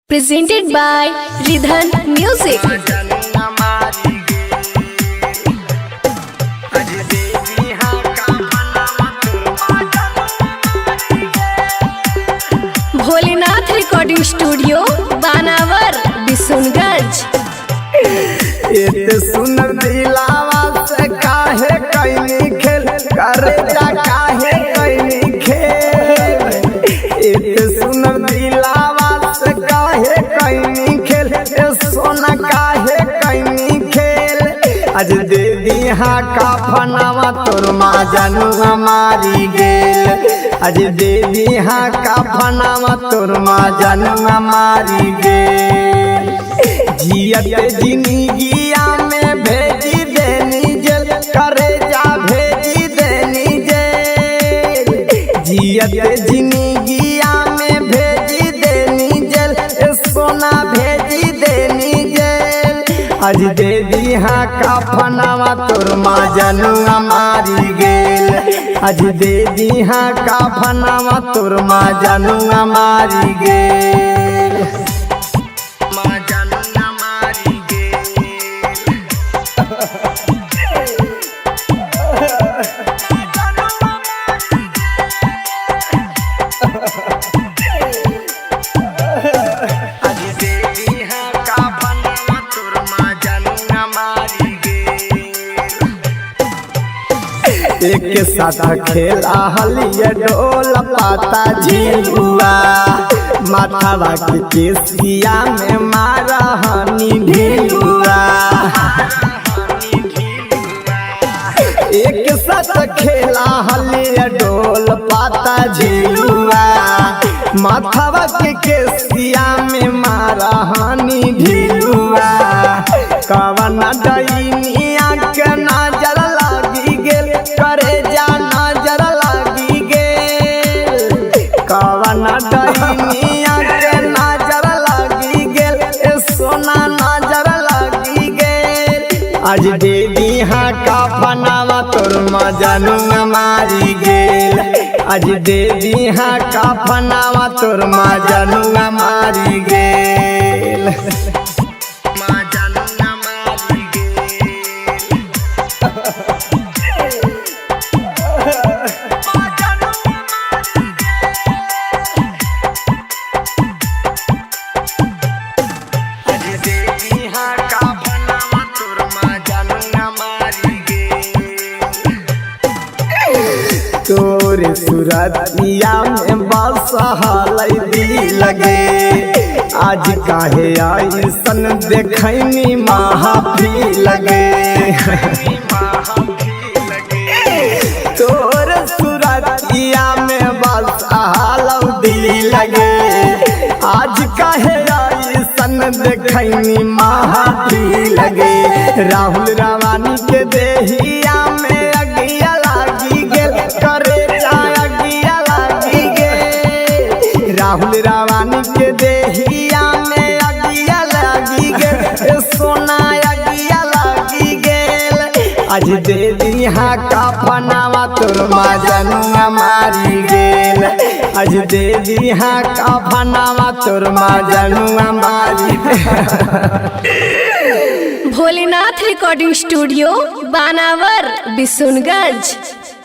Presented by Ridhan Music. Bholenath recording studio Banawar Bishunganj. एते सुनर दिलावा से काहे कैनी खेल करे जा काहे कैनी खेल। एते सुनर दिलावा से काहे कैनी खेल सोना काहे कैनी खेल। आज दे दिहा का फनावा तोर माँ जानू हमारी गेल। आज दे दिहा का फनावा तोर माँ जानू हमारी गेल। जियत जिंदगिया में भेजी देनी जेल करे जा भेजी देनी जेल। जियत जिंदगिया में भेजी देनी जेल सोना भेजी देनी जेल। आज दे दिहा का फनावा तोर माँ जानू हमारी गेल। आज दे दिहा का फनावा तोर माँ जानू हमारी गेल। एक साथ खेला हलिया डोल पाता झिलुआ माथावा के केसिया में मारा हनी ढिलुआ। एक साथ खेला हलिया डोल पाता झिलुआ माथावा के केसिया में मारा हनी ढिलुआ। कवन डईनिया के नजर लागी गेल करे जा नजर लागी गेल। कवन डईनिया के नजर लागी गेल सोना नजर लागी गेल। आज दे दिहा का फनावा तोर माँ जानू हमारी गेल। आज दे दिहा का फनावा तोर माँ जानू हमारी गेल। तोरे सुरतिया में बस हलई दी लगे। आज काहे ऐसन देखनी महाफी लगे। तोरे सुरतिया में बस हलई लगे। आज काहे ऐसन देखनी महाफी लगे। राहुल रावानी के देहिया में अगिया लागी गेल करे अगिया लागी गेल। राहुल रावानी के देहिया में अगिया लागी गेल सोना अगिया लागी गेल। आज दे दिहा का फनावा तोर माँ जानू हमारी गेल। आज दे दिहा का फनावा तोर माँ जानू हमारी। Bholenath recording studio Banawar Bishunganj.